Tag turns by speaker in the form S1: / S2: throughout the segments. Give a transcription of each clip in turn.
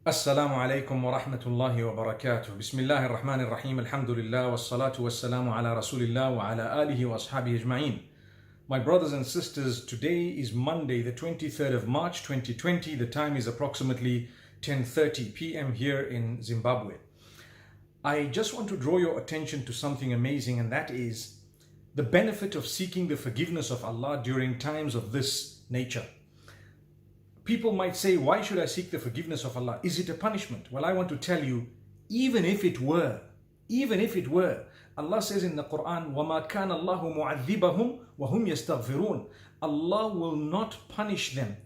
S1: Assalamu alaikum wa rahmatullahi wa barakatuh. Bismillahir Rahmanir Rahim. Alhamdulillah wa salatu wa salamu ala Rasulillah wa ala alihi wa ashabihi ajma'in. My brothers and sisters, today is Monday, the 23rd of March 2020. The time is approximately 10:30 p.m. here in Zimbabwe. I just want to draw your attention to something amazing, and that is the benefit of seeking the forgiveness of Allah during times of this nature. People might say, why should I seek the forgiveness of Allah? Is it a punishment? Well, I want to tell you, even if it were, Allah says in the Quran, وَمَا كَانَ اللَّهُ مُعَذِّبَهُمْ وَهُمْ يَسْتَغْفِرُونَ. Allah will not punish them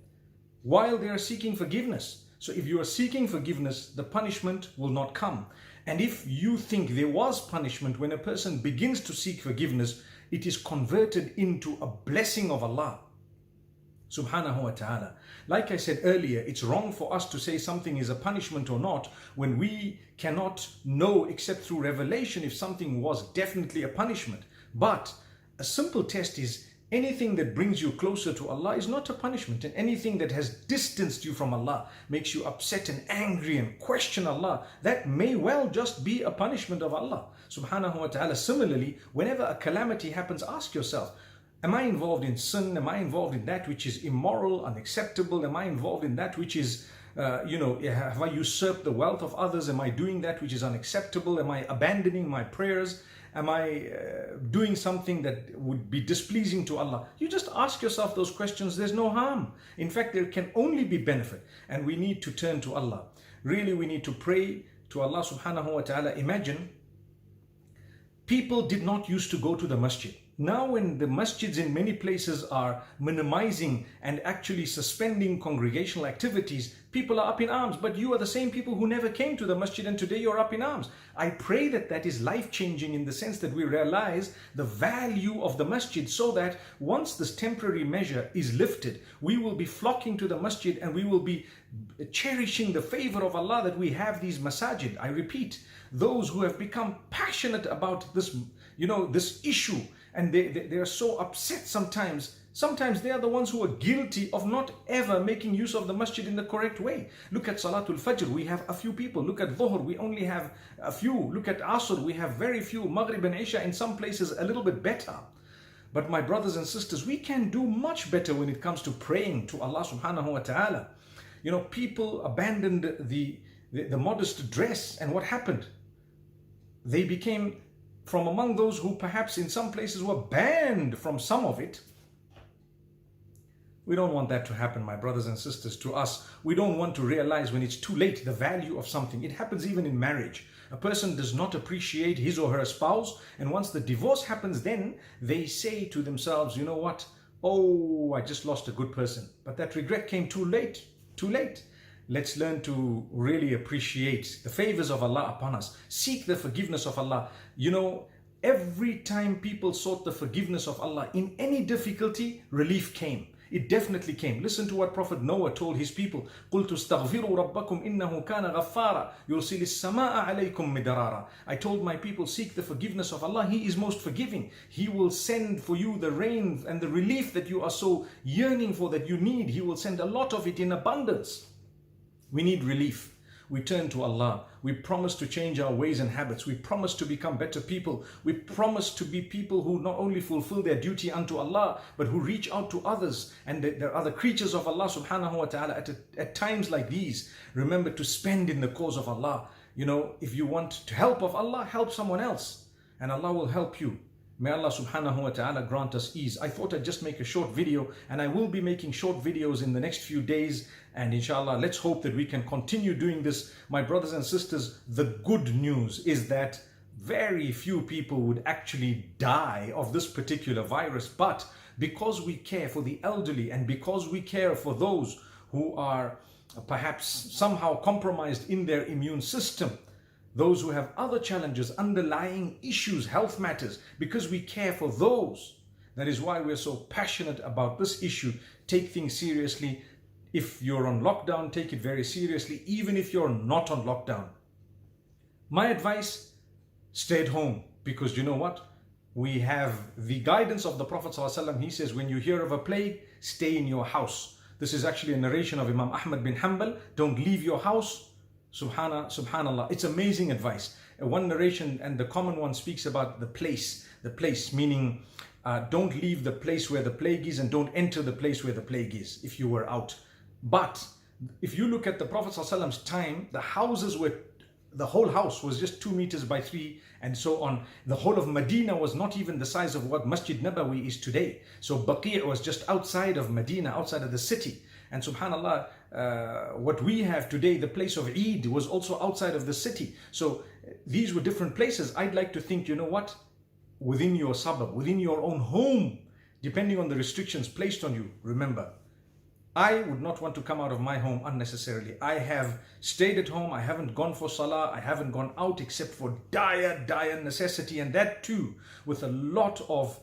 S1: while they are seeking forgiveness. So if you are seeking forgiveness, the punishment will not come. And if you think there was punishment when a person begins to seek forgiveness, it is converted into a blessing of Allah subhanahu wa ta'ala. Like I said earlier, it's wrong for us to say something is a punishment or not when we cannot know except through revelation if something was definitely a punishment. But a simple test is anything that brings you closer to Allah is not a punishment, and anything that has distanced you from Allah, makes you upset and angry and question Allah, that may well just be a punishment of Allah subhanahu wa ta'ala. Similarly, whenever a calamity happens, ask yourself, am I involved in sin? Am I involved in that which is immoral, unacceptable? Am I involved in that which is, have I usurped the wealth of others? Am I doing that which is unacceptable? Am I abandoning my prayers? Am I doing something that would be displeasing to Allah? You just ask yourself those questions. There's no harm. In fact, there can only be benefit. And we need to turn to Allah. Really, we need to pray to Allah subhanahu wa ta'ala. Imagine, people did not used to go to the masjid. Now when the masjids in many places are minimizing and actually suspending congregational activities, people are up in arms. But you are the same people who never came to the masjid, and today you're up in arms. I pray that that is life-changing in the sense that we realize the value of the masjid, so that once this temporary measure is lifted, we will be flocking to the masjid and we will be cherishing the favor of Allah that we have these masajid. I repeat, those who have become passionate about this, this issue, and they are so upset sometimes they are the ones who are guilty of not ever making use of the masjid in the correct way. Look at Salatul Fajr, we have a few people. Look at Dhuhr, we only have a few. Look at Asr, we have very few. Maghrib and Isha, in some places a little bit better. But my brothers and sisters, we can do much better when it comes to praying to Allah subhanahu wa ta'ala. People abandoned the modest dress, and what happened? They became from among those who perhaps in some places were banned from some of it. We don't want that to happen, my brothers and sisters, to us. We don't want to realize when it's too late the value of something. It happens even in marriage. A person does not appreciate his or her spouse, and once the divorce happens, then they say to themselves, you know what? Oh, I just lost a good person. But that regret came too late. Let's learn to really appreciate the favors of Allah upon us. Seek the forgiveness of Allah. Every time people sought the forgiveness of Allah in any difficulty, relief came. It definitely came. Listen to what Prophet Noah told his people. قُلْتُ اسْتَغْفِرُوا رَبَّكُمْ إِنَّهُ كَانَ غَفَّارًا يُرْسِلِ السَّمَاءَ عَلَيْكُمْ مِدْرَارًا. I told my people, seek the forgiveness of Allah. He is most forgiving. He will send for you the rain and the relief that you are so yearning for, that you need. He will send a lot of it in abundance. We need relief. We turn to Allah. We promise to change our ways and habits. We promise to become better people. We promise to be people who not only fulfill their duty unto Allah, but who reach out to others and there are other creatures of Allah subhanahu wa ta'ala. At times like these, remember to spend in the cause of Allah. If you want to help of Allah, help someone else, and Allah will help you. May Allah subhanahu wa ta'ala grant us ease. I thought I'd just make a short video, and I will be making short videos in the next few days. And inshallah, let's hope that we can continue doing this. My brothers and sisters, the good news is that very few people would actually die of this particular virus. But because we care for the elderly, and because we care for those who are perhaps somehow compromised in their immune system, those who have other challenges, underlying issues, health matters, because we care for those. That is why we're so passionate about this issue. Take things seriously. If you're on lockdown, take it very seriously, even if you're not on lockdown. My advice, stay at home, because you know what? We have the guidance of the Prophet ﷺ. He says, when you hear of a plague, stay in your house. This is actually a narration of Imam Ahmad bin Hanbal. Don't leave your house. Subhanallah. It's amazing advice. One narration and the common one speaks about the place meaning don't leave the place where the plague is and don't enter the place where the plague is if you were out. But if you look at the Prophet ﷺ's time, the whole house was just 2 meters by 3 and so on. The whole of Medina was not even the size of what Masjid Nabawi is today. So Baqi' was just outside of Medina, outside of the city. And subhanallah, what we have today, the place of Eid, was also outside of the city. So these were different places. I'd like to think, you know what? Within your suburb, within your own home, depending on the restrictions placed on you, remember, I would not want to come out of my home unnecessarily. I have stayed at home. I haven't gone for salah. I haven't gone out except for dire necessity. And that too, with a lot of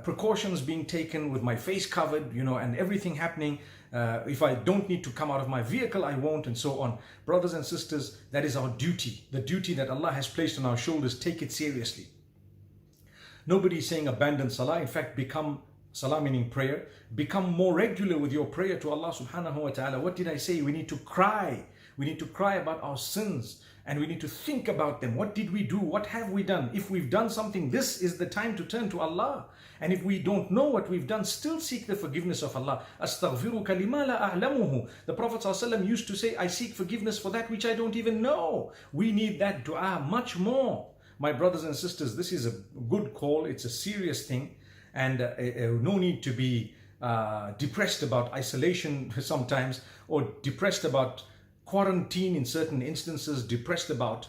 S1: precautions being taken, with my face covered, and everything happening. If I don't need to come out of my vehicle, I won't, and so on. Brothers and sisters, that is our duty. The duty that Allah has placed on our shoulders, take it seriously. Nobody is saying abandon salah. In fact, become salah meaning prayer. Become more regular with your prayer to Allah subhanahu wa ta'ala. What did I say? We need to cry. We need to cry about our sins and we need to think about them. What did we do? What have we done? If we've done something, this is the time to turn to Allah. And if we don't know what we've done, still seek the forgiveness of Allah. Astaghfiruka lima la a'lamuhu. The Prophet ﷺ used to say, I seek forgiveness for that which I don't even know. We need that dua much more. My brothers and sisters, this is a good call. It's a serious thing. And no need to be depressed about isolation sometimes, or depressed about quarantine in certain instances, depressed about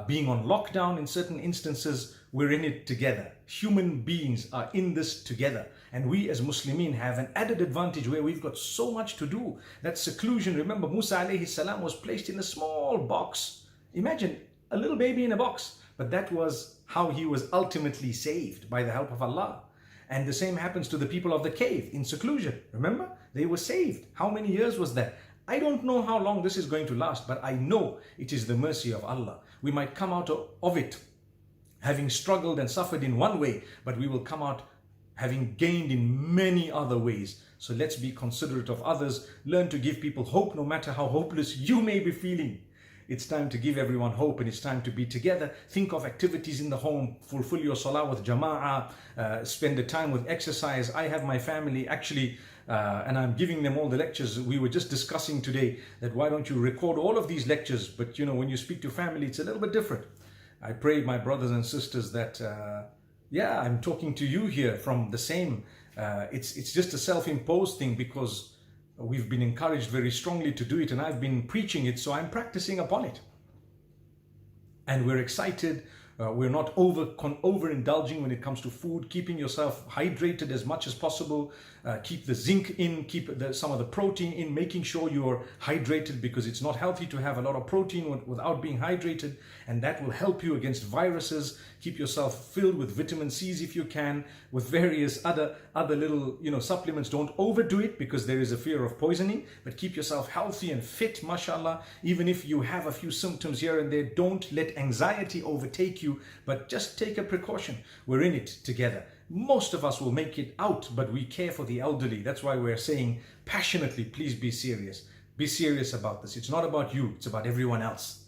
S1: being on lockdown in certain instances. We're in it together. Human beings are in this together. And we as Muslimin have an added advantage where we've got so much to do. That seclusion, remember Musa alayhi salam was placed in a small box. Imagine a little baby in a box. But that was how he was ultimately saved, by the help of Allah. And the same happens to the people of the cave in seclusion. Remember? They were saved. How many years was that? I don't know how long this is going to last, but I know it is the mercy of Allah. We might come out of it having struggled and suffered in one way, but we will come out having gained in many other ways. So let's be considerate of others. Learn to give people hope no matter how hopeless you may be feeling. It's time to give everyone hope and it's time to be together. Think of activities in the home. Fulfill your salah with jama'ah. Spend the time with exercise. I have my family actually, and I'm giving them all the lectures. We were just discussing today that why don't you record all of these lectures? But when you speak to family, it's a little bit different. I pray, my brothers and sisters, that I'm talking to you here from the same. It's just a self-imposed thing because we've been encouraged very strongly to do it, and I've been preaching it, so I'm practicing upon it. And we're excited. We're not overindulging when it comes to food, keeping yourself hydrated as much as possible. Keep the zinc in, keep some of the protein in, making sure you're hydrated, because it's not healthy to have a lot of protein without being hydrated, and that will help you against viruses. Keep yourself filled with vitamin C's if you can, with various other little supplements. Don't overdo it because there is a fear of poisoning, but keep yourself healthy and fit, mashallah. Even if you have a few symptoms here and there, don't let anxiety overtake you, but just take a precaution. We're in it together. Most of us will make it out, but we care for the elderly. That's why we're saying passionately, please be serious. Be serious about this. It's not about you, it's about everyone else.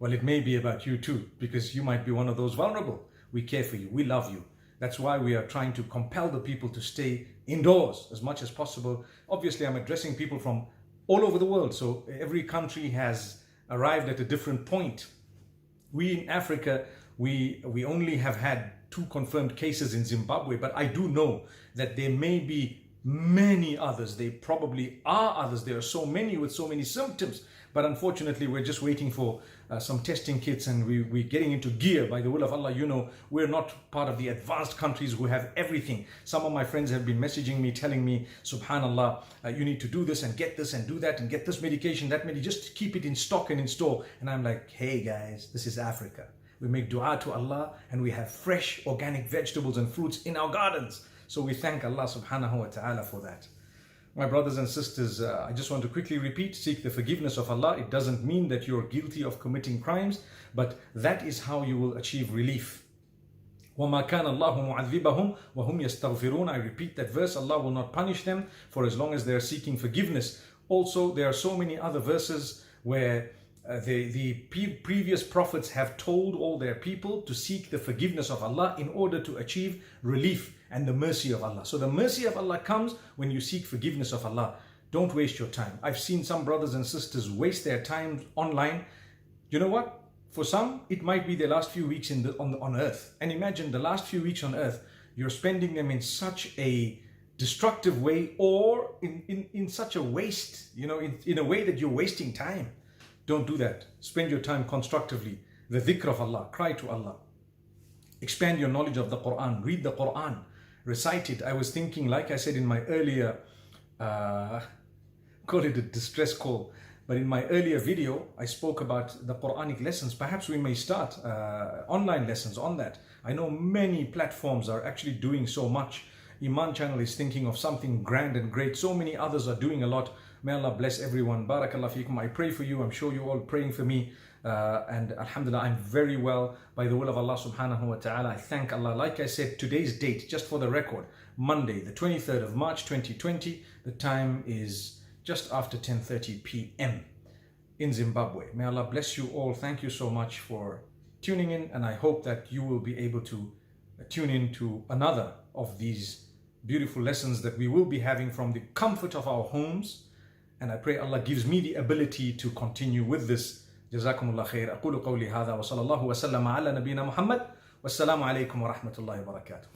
S1: Well, it may be about you too, because you might be one of those vulnerable. We care for you, we love you. That's why we are trying to compel the people to stay indoors as much as possible. Obviously, I'm addressing people from all over the world, so every country has arrived at a different point. We in Africa, we only have had 2 confirmed cases in Zimbabwe, but I do know that there may be many others. There probably are others. There are so many with so many symptoms, but unfortunately we're just waiting for some testing kits, and we're getting into gear by the will of Allah. We're not part of the advanced countries who have everything. Some of my friends have been messaging me, telling me, subhanallah, you need to do this and get this and do that and get this medication, that medication, just keep it in stock and in store. And I'm like, hey guys, this is Africa. We make dua to Allah and we have fresh organic vegetables and fruits in our gardens. So we thank Allah subhanahu wa ta'ala for that. My brothers and sisters, I just want to quickly repeat, seek the forgiveness of Allah. It doesn't mean that you're guilty of committing crimes, but that is how you will achieve relief. وَمَا كَانَ اللَّهُ مُعَذِّبَهُمْ وَهُمْ يَسْتَغْفِرُونَ. I repeat that verse, Allah will not punish them for as long as they are seeking forgiveness. Also, there are so many other verses where the previous prophets have told all their people to seek the forgiveness of Allah in order to achieve relief and the mercy of Allah. So the mercy of Allah comes when you seek forgiveness of Allah. Don't waste your time. I've seen some brothers and sisters waste their time online. You know what? For some, it might be their last few weeks on earth. And imagine the last few weeks on earth, you're spending them in such a destructive way, or in such a waste, in a way that you're wasting time. Don't do that. Spend your time constructively. The dhikr of Allah, cry to Allah. Expand your knowledge of the Quran, read the Quran, recite it. I was thinking, like I said in my earlier, call it a distress call, but in my earlier video, I spoke about the Quranic lessons. Perhaps we may start online lessons on that. I know many platforms are actually doing so much. Iman channel is thinking of something grand and great. So many others are doing a lot. May Allah bless everyone. Barakallah feekum. I pray for you. I'm sure you're all praying for me. And alhamdulillah, I'm very well by the will of Allah subhanahu wa ta'ala. I thank Allah. Like I said, today's date, just for the record, Monday, the 23rd of March 2020. The time is just after 10:30 p.m. in Zimbabwe. May Allah bless you all. Thank you so much for tuning in. And I hope that you will be able to tune in to another of these beautiful lessons that we will be having from the comfort of our homes. And I pray Allah gives me the ability to continue with this. Jazakumullah khair. أقول قولي هذا وصلى الله وسلم على نبينا محمد والسلام عليكم ورحمة الله وبركاته.